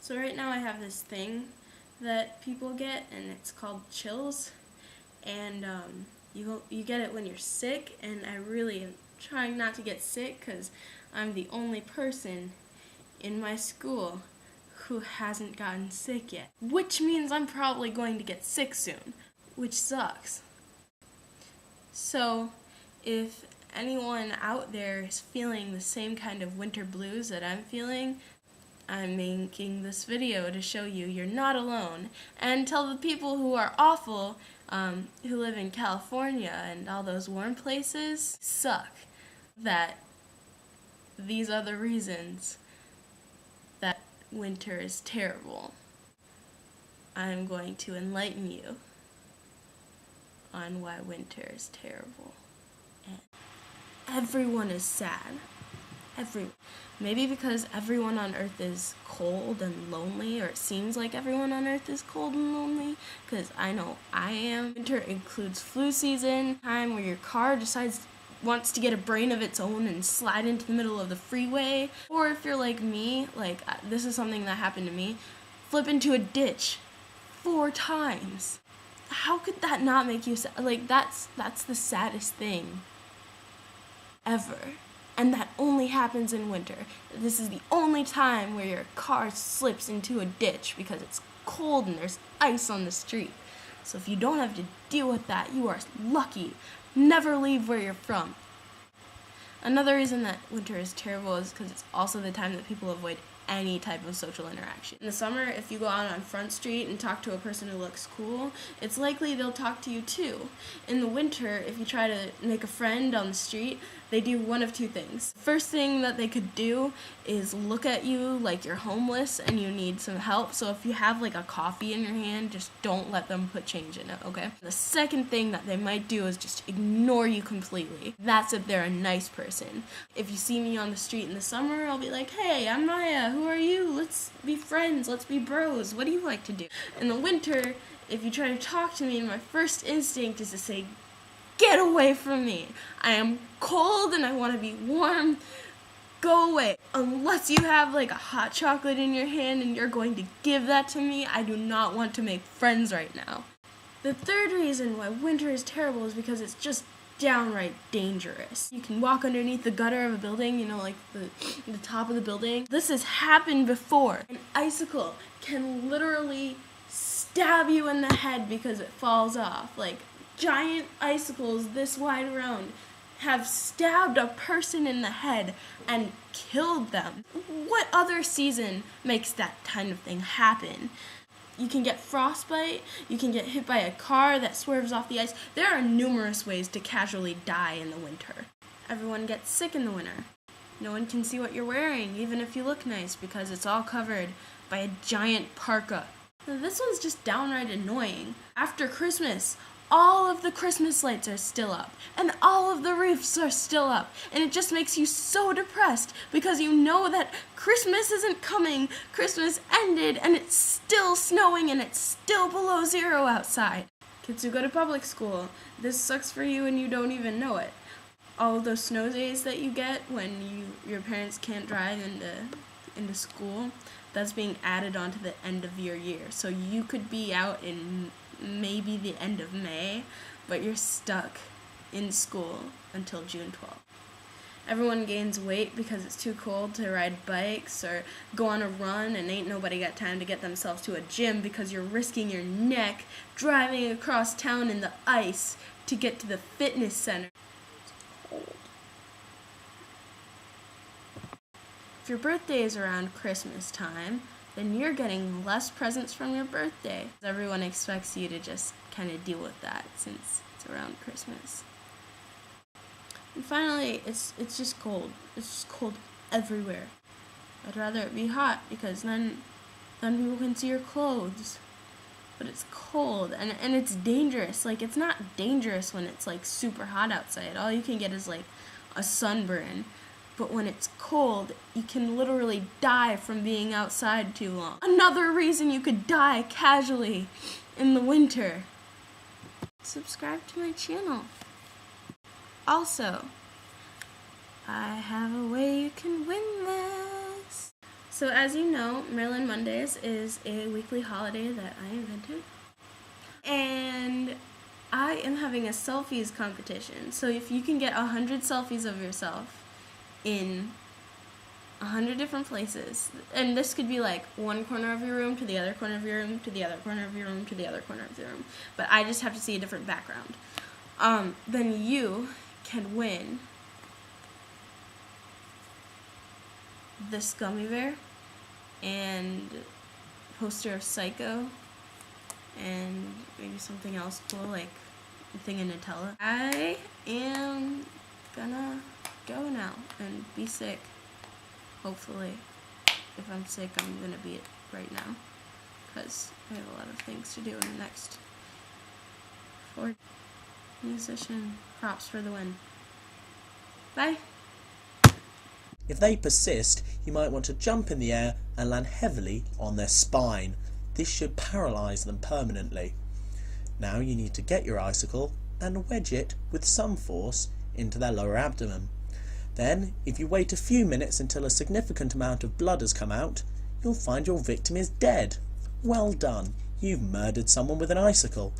So right now I have this thing that people get, and it's called chills, and you get it when you're sick, and I really am trying not to get sick because I'm the only person in my school who hasn't gotten sick yet, which means I'm probably going to get sick soon, which sucks. So if anyone out there is feeling the same kind of winter blues that I'm feeling, I'm making this video to show you you're not alone, and tell the people who are awful, who live in California and all those warm places suck, that these are the reasons that winter is terrible. I'm going to enlighten you on why winter is terrible. And everyone is sad. Maybe because everyone on Earth is cold and lonely, or it seems like everyone on Earth is cold and lonely, because I know I am. Winter includes flu season, time where your car wants to get a brain of its own and slide into the middle of the freeway. Or if you're like me, this is something that happened to me, flip into a ditch 4 times. How could that not make you sad? That's the saddest thing ever. And that only happens in winter. This is the only time where your car slips into a ditch because it's cold and there's ice on the street. So if you don't have to deal with that, you are lucky. Never leave where you're from. Another reason that winter is terrible is because it's also the time that people avoid any type of social interaction. In the summer, if you go out on Front Street and talk to a person who looks cool, it's likely they'll talk to you too. In the winter, if you try to make a friend on the street, they do one of 2 things. First thing that they could do is look at you like you're homeless and you need some help. So if you have a coffee in your hand, just don't let them put change in it, okay? The second thing that they might do is just ignore you completely. That's if they're a nice person. If you see me on the street in the summer, I'll be like, hey, I'm Maya, who are you? Let's be friends, let's be bros. What do you like to do? In the winter, if you try to talk to me, my first instinct is to say, get away from me. I am cold and I want to be warm. Go away. Unless you have a hot chocolate in your hand and you're going to give that to me, I do not want to make friends right now. The third reason why winter is terrible is because it's just downright dangerous. You can walk underneath the gutter of a building, the top of the building. This has happened before. An icicle can literally stab you in the head because it falls off. Giant icicles this wide around have stabbed a person in the head and killed them. What other season makes that kind of thing happen? You can get frostbite, you can get hit by a car that swerves off the ice. There are numerous ways to casually die in the winter. Everyone gets sick in the winter. No one can see what you're wearing, even if you look nice, because it's all covered by a giant parka. Now, this one's just downright annoying. After Christmas, all of the Christmas lights are still up, and all of the roofs are still up, and it just makes you so depressed because you know that Christmas isn't coming, Christmas ended, and it's still snowing, and it's still below 0 outside. Kids who go to public school, this sucks for you and you don't even know it. All of those snow days that you get when your parents can't drive into school, that's being added onto the end of your year. So you could be out in maybe the end of May, but you're stuck in school until June 12th. Everyone gains weight because it's too cold to ride bikes or go on a run, and ain't nobody got time to get themselves to a gym because you're risking your neck driving across town in the ice to get to the fitness center. It's cold. If your birthday is around Christmas time, then you're getting less presents from your birthday. Everyone expects you to just kind of deal with that since it's around Christmas. And finally, it's just cold. It's just cold everywhere. I'd rather it be hot because then people can see your clothes. But it's cold and it's dangerous. It's not dangerous when it's super hot outside. All you can get is a sunburn. But when it's cold, you can literally die from being outside too long. Another reason you could die casually in the winter. Subscribe to my channel. Also, I have a way you can win this. So as you know, Maryland Mondays is a weekly holiday that I invented. And I am having a selfies competition. So if you can get 100 selfies of yourself in 100 different places, and this could be like one corner of your room to the other corner of your room to the other corner of your room to the other corner of your room, but I just have to see a different background, then you can win this gummy bear and poster of Psycho and maybe something else cool like a thing of Nutella. I am gonna go now and be sick. Hopefully. If I'm sick, I'm gonna be it right now because I have a lot of things to do in the next 4 musician. Props for the win. Bye. If they persist, you might want to jump in the air and land heavily on their spine. This should paralyse them permanently. Now you need to get your icicle and wedge it with some force into their lower abdomen. Then, if you wait a few minutes until a significant amount of blood has come out, you'll find your victim is dead. Well done, you've murdered someone with an icicle.